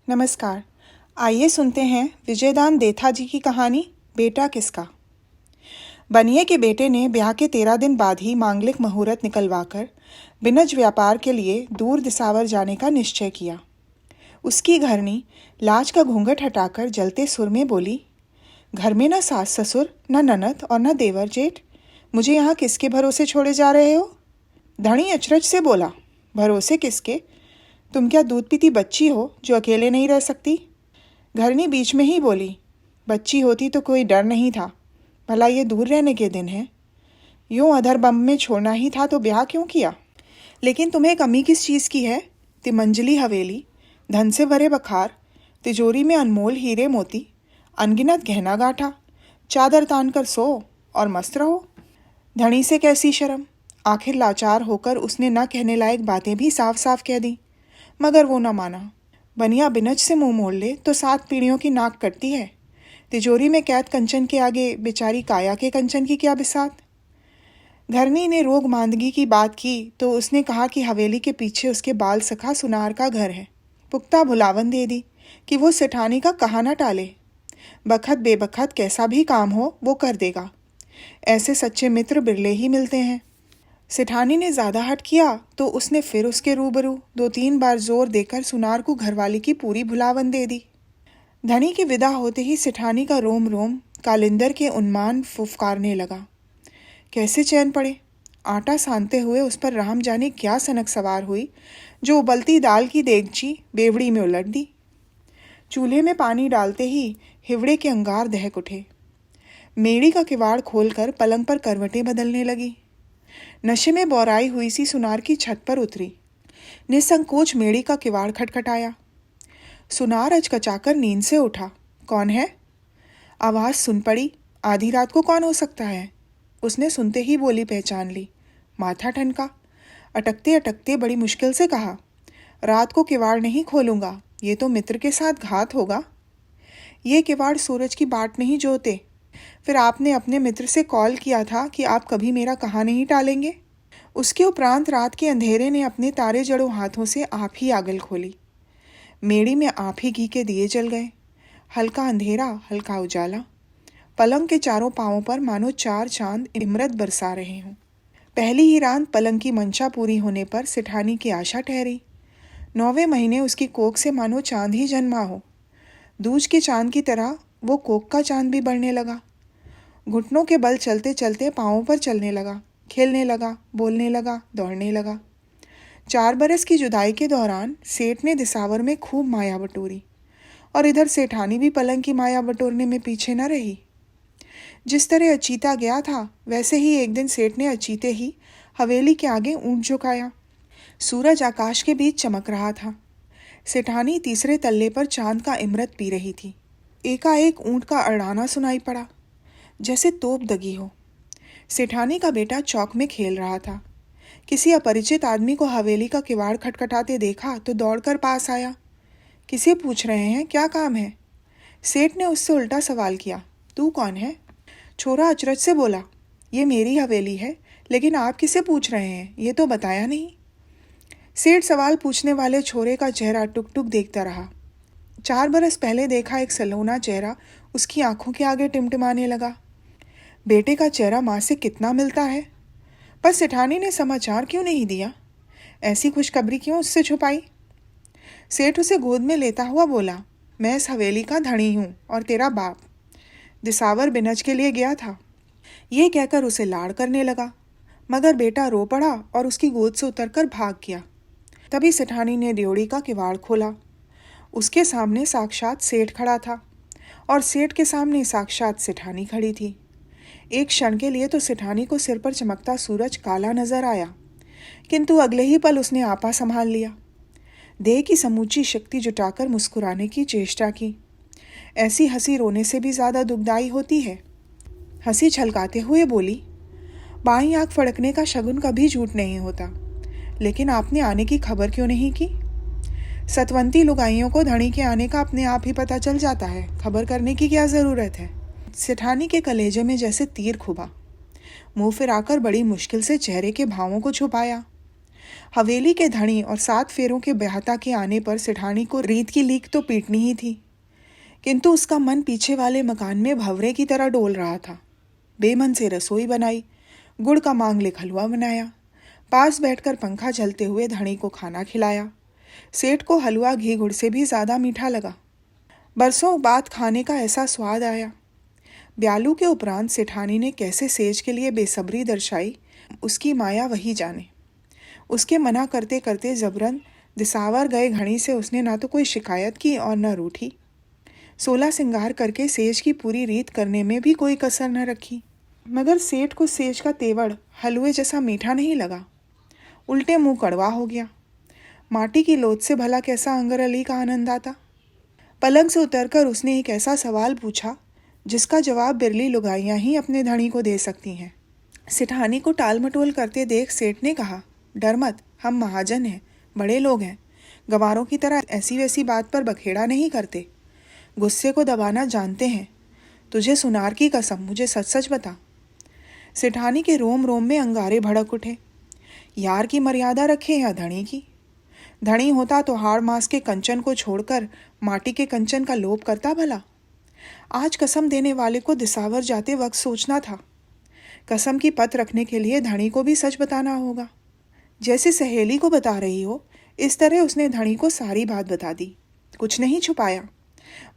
नमस्कार। आइए सुनते हैं विजयदान देथा जी की कहानी बेटा किसका। बनिए के बेटे ने ब्याह के 13 दिन बाद ही मांगलिक मुहूर्त निकलवाकर बिनज व्यापार के लिए दूर दिसावर जाने का निश्चय किया। उसकी घरनी लाज का घूंघट हटाकर जलते सुर में बोली, घर में न सास ससुर, न ननद और न देवर जेठ, मुझे यहाँ किसके भरोसे छोड़े जा रहे हो। धनी अचरज से बोला, भरोसे किसके? तुम क्या दूध पीती बच्ची हो जो अकेले नहीं रह सकती? घरनी बीच में ही बोली, बच्ची होती तो कोई डर नहीं था, भला ये दूर रहने के दिन है। यूं अधर बम में छोड़ना ही था तो ब्याह क्यों किया? लेकिन तुम्हें कमी किस चीज़ की है? तिमंजली हवेली, धन से भरे बखार, तिजोरी में अनमोल हीरे मोती, अनगिनत गहना गाठा, चादर तान कर सो और मस्त रहो। धनी से कैसी शर्म। आखिर लाचार होकर उसने न कहने लायक बातें भी साफ साफ कह दी, मगर वो न माना। बनिया बिनज से मुंह मोड़ ले तो 7 पीढ़ियों की नाक कटती है। तिजोरी में कैद कंचन के आगे बेचारी काया के कंचन की क्या बिसात। घरनी ने रोग मांदगी की बात की तो उसने कहा कि हवेली के पीछे उसके बाल सखा सुनार का घर है। पुख्ता भुलावन दे दी कि वो सेठानी का कहा न टाले। बखत बेबखत कैसा भी काम हो वो कर देगा। ऐसे सच्चे मित्र बिरले ही मिलते हैं। सेठानी ने ज़्यादा हट किया तो उसने फिर उसके रूबरू 2-3 बार जोर देकर सुनार को घरवाली की पूरी भुलावन दे दी। धनी की विदा होते ही सेठानी का रोम रोम कालिंदर के उन्मान फुफकारने लगा। कैसे चैन पड़े। आटा सानते हुए उस पर राम जाने क्या सनक सवार हुई जो उबलती दाल की देगची बेवड़ी में उलट दी। चूल्हे में पानी डालते ही हिवड़े के अंगार दहक उठे। मेड़ी का किवाड़ खोलकर पलंग पर करवटें बदलने लगी। नशे में बौराई हुई सी सुनार की छत पर उतरी। निसंकोच मेड़ी का किवाड़ खटखटाया। सुनार अचकचाकर नींद से उठा। कौन है? आवाज़ सुन पड़ी। आधी रात को कौन हो सकता है? उसने सुनते ही बोली पहचान ली। माथा ठनका। अटकते अटकते बड़ी मुश्किल से कहा, रात को किवाड़ नहीं खोलूंगा, ये तो मित्र के साथ घात होगा। ये किवाड़ सूरज की बाट नहीं जोते। फिर आपने अपने मित्र से कॉल किया था कि आप कभी मेरा कहा नहीं टालेंगे। उसके उपरांत रात के अंधेरे ने अपने तारे जड़ों हाथों से आप ही आगल खोली। मेड़ी में आप ही घी के दिए जल गए। हल्का अंधेरा, हल्का उजाला। पलंग के चारों पांवों पर मानो 4 चांद इमरत बरसा रहे हों। पहली ही रात पलंग की मंशा पूरी होने पर सेठानी की आशा ठहरी। 9वें महीने उसकी कोख से मानो चांद ही जन्मा हो। दूज के चांद की तरह वो कोख का चांद भी बढ़ने लगा। घुटनों के बल चलते चलते पांवों पर चलने लगा, खेलने लगा, बोलने लगा, दौड़ने लगा। 4 बरस की जुदाई के दौरान सेठ ने दिसावर में खूब माया बटोरी और इधर सेठानी भी पलंग की माया बटोरने में पीछे न रही। जिस तरह अचीता गया था वैसे ही एक दिन सेठ ने अचीते ही हवेली के आगे ऊंट झुकाया। सूरज आकाश के बीच चमक रहा था। सेठानी तीसरे तल्ले पर चांद का इमरत पी रही थी। एकाएक ऊंट का अड़ाना सुनाई पड़ा, जैसे तोप दगी हो। सेठानी का बेटा चौक में खेल रहा था। किसी अपरिचित आदमी को हवेली का किवाड़ खटखटाते देखा तो दौड़कर पास आया। किसे पूछ रहे हैं, क्या काम है? सेठ ने उससे उल्टा सवाल किया, तू कौन है? छोरा अचरज से बोला, ये मेरी हवेली है, लेकिन आप किसे पूछ रहे हैं ये तो बताया नहीं। सेठ सवाल पूछने वाले छोरे का चेहरा टुक टुक देखता रहा। 4 बरस पहले देखा एक सलोना चेहरा उसकी आंखों के आगे टिमटिमाने लगा। बेटे का चेहरा माँ से कितना मिलता है, पर सेठानी ने समाचार क्यों नहीं दिया? ऐसी खुशखबरी क्यों उससे छुपाई? सेठ उसे गोद में लेता हुआ बोला, मैं इस हवेली का धनी हूँ और तेरा बाप दिसावर बिनज के लिए गया था। ये कहकर उसे लाड़ करने लगा, मगर बेटा रो पड़ा और उसकी गोद से उतरकर भाग गया। तभी सेठानी ने ड्योढ़ी का किवाड़ खोला। उसके सामने साक्षात सेठ खड़ा था और सेठ के सामने साक्षात सेठानी खड़ी थी। एक क्षण के लिए तो सेठानी को सिर पर चमकता सूरज काला नजर आया, किंतु अगले ही पल उसने आपा संभाल लिया। देह की समूची शक्ति जुटाकर मुस्कुराने की चेष्टा की। ऐसी हंसी रोने से भी ज़्यादा दुखदाई होती है। हंसी छलकाते हुए बोली, बाईं आंख फड़कने का शगुन कभी झूठ नहीं होता, लेकिन आपने आने की खबर क्यों नहीं की? सतवंती लुगाइयों को धनी के आने का अपने आप ही पता चल जाता है, खबर करने की क्या ज़रूरत है? सेठानी के कलेजे में जैसे तीर खुबा। मुंह फिराकर बड़ी मुश्किल से चेहरे के भावों को छुपाया। हवेली के धणी और 7 फेरों के ब्याहता के आने पर सेठानी को रीत की लीक तो पीटनी ही थी, किंतु उसका मन पीछे वाले मकान में भंवरे की तरह डोल रहा था। बेमन से रसोई बनाई, गुड़ का मांगलिक हलवा बनाया, पास बैठकर पंखा चलते हुए धणी को खाना खिलाया। सेठ को हलवा घी गुड़ से भी ज़्यादा मीठा लगा। बरसों बाद खाने का ऐसा स्वाद आया। ब्यालू के उपरांत सेठानी ने कैसे सेज के लिए बेसब्री दर्शाई, उसकी माया वही जाने। उसके मना करते करते जबरन दिसावर गए घड़ी से उसने ना तो कोई शिकायत की और न रूठी। 16 सिंगार करके सेज की पूरी रीत करने में भी कोई कसर न रखी। मगर सेठ को सेज का तेवड़ हलवे जैसा मीठा नहीं लगा, उल्टे मुंह कड़वा हो गया। माटी की लोथ से भला कैसा अंगर अली का आनंद आता। पलंग से उतरकर उसने एक ऐसा सवाल पूछा जिसका जवाब बिरली लुगाइयाँ ही अपने धणी को दे सकती हैं। सेठानी को टाल मटोल करते देख सेठ ने कहा, डर मत, हम महाजन हैं, बड़े लोग हैं, गंवारों की तरह ऐसी वैसी बात पर बखेड़ा नहीं करते, गुस्से को दबाना जानते हैं। तुझे सुनार की कसम, मुझे सच सच बता। सेठानी के रोम रोम में अंगारे भड़क उठे। यार की मर्यादा रखे या धणी की? धणी होता तो हाड़ मांस के कंचन को छोड़कर माटी के कंचन का लोभ करता भला? आज कसम देने वाले को दिसावर जाते वक्त सोचना था। कसम की पत रखने के लिए धणी को भी सच बताना होगा। जैसे सहेली को बता रही हो, इस तरह उसने धणी को सारी बात बता दी, कुछ नहीं छुपाया।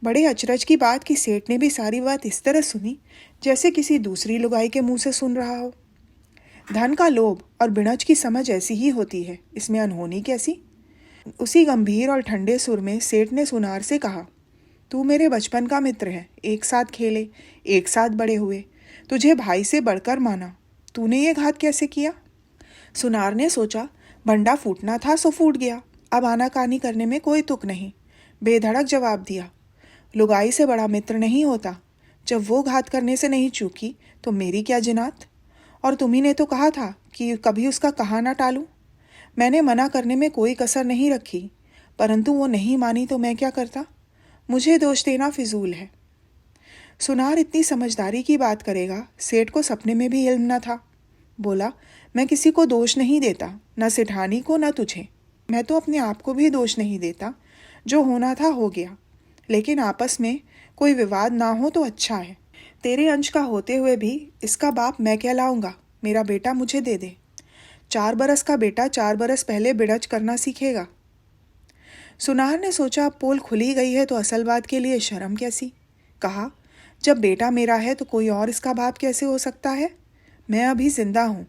बड़े अचरज की बात कि सेठ ने भी सारी बात इस तरह सुनी जैसे किसी दूसरी लुगाई के मुंह से सुन रहा हो। धन का लोभ और बिणच की समझ ऐसी ही होती है, इसमें अनहोनी कैसी? उसी गंभीर और ठंडे सुर में सेठ ने सुनार से कहा, तू मेरे बचपन का मित्र है, एक साथ खेले, एक साथ बड़े हुए, तुझे भाई से बढ़कर माना, तूने ये घात कैसे किया? सुनार ने सोचा, भंडा फूटना था सो फूट गया, अब आनाकानी करने में कोई तुक नहीं। बेधड़क जवाब दिया, लुगाई से बड़ा मित्र नहीं होता। जब वो घात करने से नहीं चूकी तो मेरी क्या जिनात? और तुम्ही ने तो कहा था कि कभी उसका कहा ना टालूं। मैंने मना करने में कोई कसर नहीं रखी, परंतु वो नहीं मानी तो मैं क्या करता? मुझे दोष देना फिजूल है। सुनार इतनी समझदारी की बात करेगा, सेठ को सपने में भी इल्म न था। बोला, मैं किसी को दोष नहीं देता, न सेठानी को न तुझे। मैं तो अपने आप को भी दोष नहीं देता, जो होना था हो गया, लेकिन आपस में कोई विवाद ना हो तो अच्छा है। तेरे अंश का होते हुए भी इसका बाप मैं क्या लाऊंगा? मेरा बेटा मुझे दे दे। 4 बरस का बेटा 4 बरस पहले बिड़च करना सीखेगा। सुनार ने सोचा, अब पोल खुली गई है तो असल बात के लिए शर्म कैसी। कहा, जब बेटा मेरा है तो कोई और इसका बाप कैसे हो सकता है? मैं अभी जिंदा हूँ।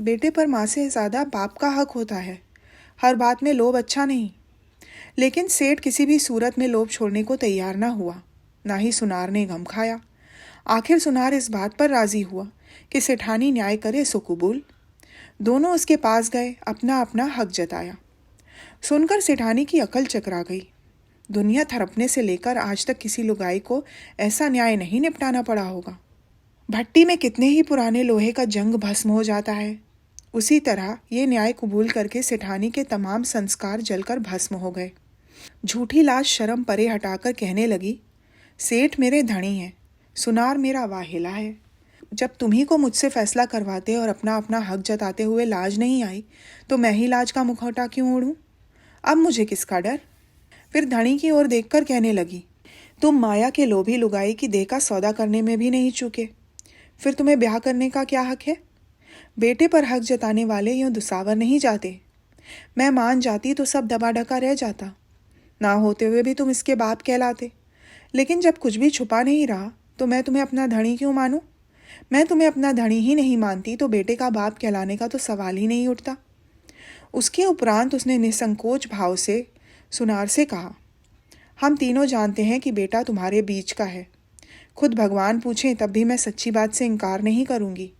बेटे पर माँ से ज़्यादा बाप का हक होता है। हर बात में लोभ अच्छा नहीं। लेकिन सेठ किसी भी सूरत में लोभ छोड़ने को तैयार ना हुआ, ना ही सुनार ने गम खाया। आखिर सुनार इस बात पर राजी हुआ कि सेठानी न्याय करे सो कबूल। दोनों उसके पास गए, अपना अपना हक जताया। सुनकर सेठानी की अकल चकरा गई। दुनिया थरपने से लेकर आज तक किसी लुगाई को ऐसा न्याय नहीं निपटाना पड़ा होगा। भट्टी में कितने ही पुराने लोहे का जंग भस्म हो जाता है, उसी तरह ये न्याय कबूल करके सेठानी के तमाम संस्कार जलकर भस्म हो गए। झूठी लाज शर्म परे हटाकर कहने लगी, सेठ मेरे धणी हैं, सुनार मेरा वाहिला है। जब तुम्ही को मुझसे फैसला करवाते और अपना अपना हक जताते हुए लाज नहीं आई तो मैं ही लाज का मुखौटा क्यों ओढ़ूं? अब मुझे किसका डर? फिर धणी की ओर देखकर कहने लगी, तुम माया के लोभी लुगाई की देह का सौदा करने में भी नहीं चूके, फिर तुम्हें ब्याह करने का क्या हक है? बेटे पर हक जताने वाले यूँ दुसावर नहीं जाते। मैं मान जाती तो सब दबा ढका रह जाता, ना होते हुए भी तुम इसके बाप कहलाते। लेकिन जब कुछ भी छुपा नहीं रहा तो मैं तुम्हें अपना धणी क्यों मानूं? मैं तुम्हें अपना धणी ही नहीं मानती तो बेटे का बाप कहलाने का तो सवाल ही नहीं उठता। उसके उपरांत उसने निसंकोच भाव से सुनार से कहा, हम तीनों जानते हैं कि बेटा तुम्हारे बीच का है। खुद भगवान पूछें तब भी मैं सच्ची बात से इनकार नहीं करूंगी।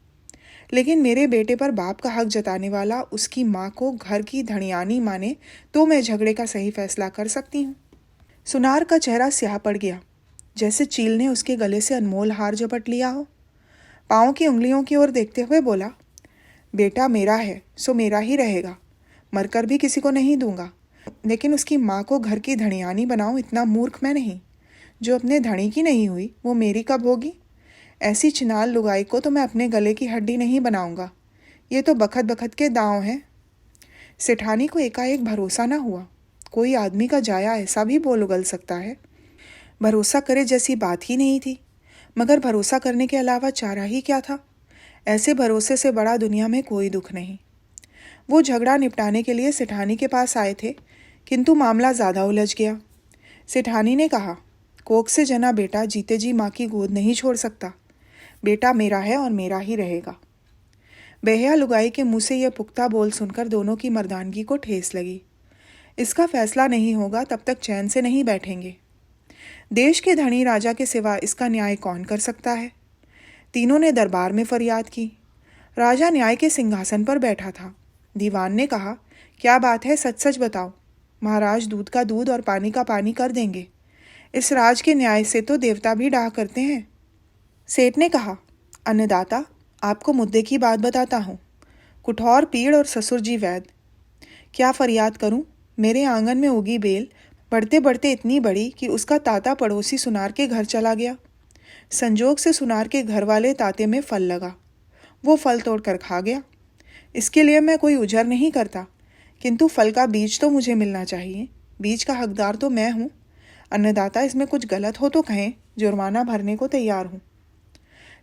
लेकिन मेरे बेटे पर बाप का हक जताने वाला उसकी माँ को घर की धणियानी माने तो मैं झगड़े का सही फैसला कर सकती हूँ। सुनार का चेहरा स्याह पड़ गया, जैसे चील ने उसके गले से अनमोल हार झपट लिया हो। पाँव की उंगलियों की ओर देखते हुए बोला, बेटा मेरा है सो मेरा ही रहेगा, मरकर भी किसी को नहीं दूंगा। लेकिन उसकी माँ को घर की धणियानी बनाऊं, इतना मूर्ख मैं नहीं। जो अपने धणी की नहीं हुई वो मेरी कब होगी? ऐसी चिनाल लुगाई को तो मैं अपने गले की हड्डी नहीं बनाऊंगा। ये तो बखत बखत के दांव हैं। सेठानी को एकाएक भरोसा न हुआ। कोई आदमी का जाया ऐसा भी बोल उगल सकता है? भरोसा करे जैसी बात ही नहीं थी, मगर भरोसा करने के अलावा चारा ही क्या था? ऐसे भरोसे से बड़ा दुनिया में कोई दुख नहीं। वो झगड़ा निपटाने के लिए सेठानी के पास आए थे, किंतु मामला ज़्यादा उलझ गया। सेठानी ने कहा, कोख से जना बेटा जीते जी माँ की गोद नहीं छोड़ सकता। बेटा मेरा है और मेरा ही रहेगा। बेहया लुगाई के मुंह से यह पुख्ता बोल सुनकर दोनों की मर्दानगी को ठेस लगी। इसका फैसला नहीं होगा तब तक चैन से नहीं बैठेंगे। देश के धनी राजा के सिवा इसका न्याय कौन कर सकता है? तीनों ने दरबार में फरियाद की। राजा न्याय के सिंहासन पर बैठा था। दीवान ने कहा, क्या बात है, सच सच बताओ। महाराज दूध का दूध और पानी का पानी कर देंगे। इस राज के न्याय से तो देवता भी डाह करते हैं। सेठ ने कहा, अन्नदाता, आपको मुद्दे की बात बताता हूँ। कुठौर पीड़ और ससुर जी वैद। क्या फरियाद करूँ? मेरे आंगन में उगी बेल बढ़ते बढ़ते इतनी बड़ी कि उसका ताता पड़ोसी सुनार के घर चला गया। संजोग से सुनार के घर वाले ताते में फल लगा। वो फल तोड़कर खा गया। इसके लिए मैं कोई उजर नहीं करता, किंतु फल का बीज तो मुझे मिलना चाहिए। बीज का हकदार तो मैं हूँ। अन्नदाता, इसमें कुछ गलत हो तो कहें, जुर्माना भरने को तैयार हूँ।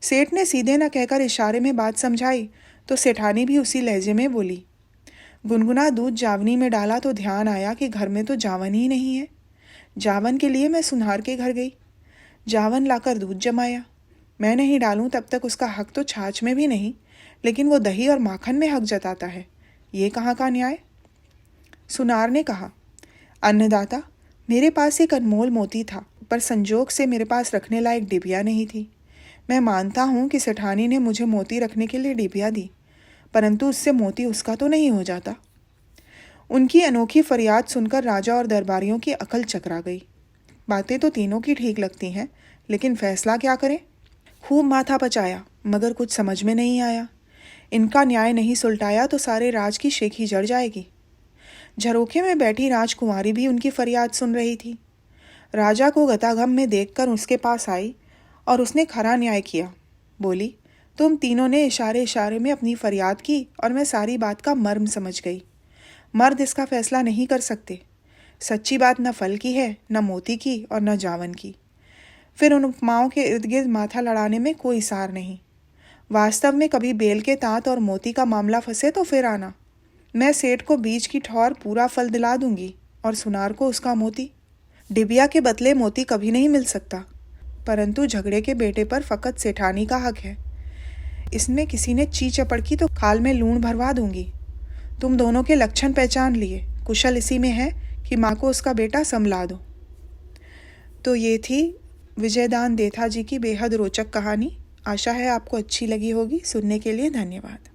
सेठ ने सीधे न कहकर इशारे में बात समझाई तो सेठानी भी उसी लहजे में बोली। गुनगुना दूध जावनी में डाला तो ध्यान आया कि घर में तो जावन ही नहीं है। जावन के लिए मैं सुनार के घर गई। जावन लाकर दूध जमाया। मैं नहीं डालूं तब तक उसका हक तो छाछ में भी नहीं, लेकिन वो दही और माखन में हक जताता है। ये कहाँ का न्याय? सुनार ने कहा, अन्नदाता, मेरे पास एक अनमोल मोती था, पर संजोग से मेरे पास रखने लायक डिबिया नहीं थी। मैं मानता हूँ कि सेठानी ने मुझे मोती रखने के लिए डिबिया दी, परंतु उससे मोती उसका तो नहीं हो जाता। उनकी अनोखी फरियाद सुनकर राजा और दरबारियों की अकल चकरा गई। बातें तो तीनों की ठीक लगती हैं, लेकिन फैसला क्या करें? खूब माथा पचाया, मगर कुछ समझ में नहीं आया। इनका न्याय नहीं सुलटाया तो सारे राज की शेखी जड़ जाएगी। झरोखे में बैठी राजकुमारी भी उनकी फरियाद सुन रही थी। राजा को गतागम में देखकर उसके पास आई और उसने खरा न्याय किया। बोली, तुम तीनों ने इशारे इशारे में अपनी फरियाद की और मैं सारी बात का मर्म समझ गई। मर्द इसका फैसला नहीं कर सकते। सच्ची बात न फल की है, न मोती की और न जावन की। फिर उन उपमाओं के इर्द गिर्द माथा लड़ाने में कोई सार नहीं। वास्तव में कभी बेल के तात और मोती का मामला फंसे तो फिर आना। मैं सेठ को बीज की ठौर पूरा फल दिला दूंगी और सुनार को उसका मोती। डिबिया के बदले मोती कभी नहीं मिल सकता, परंतु झगड़े के बेटे पर फकत सेठानी का हक है। इसमें किसी ने ची चपड़की तो खाल में लूण भरवा दूंगी। तुम दोनों के लक्षण पहचान लिए, कुशल इसी में है कि माँ को उसका बेटा समला दो। तो ये थी विजयदान देथा जी की बेहद रोचक कहानी। आशा है आपको अच्छी लगी होगी। सुनने के लिए धन्यवाद।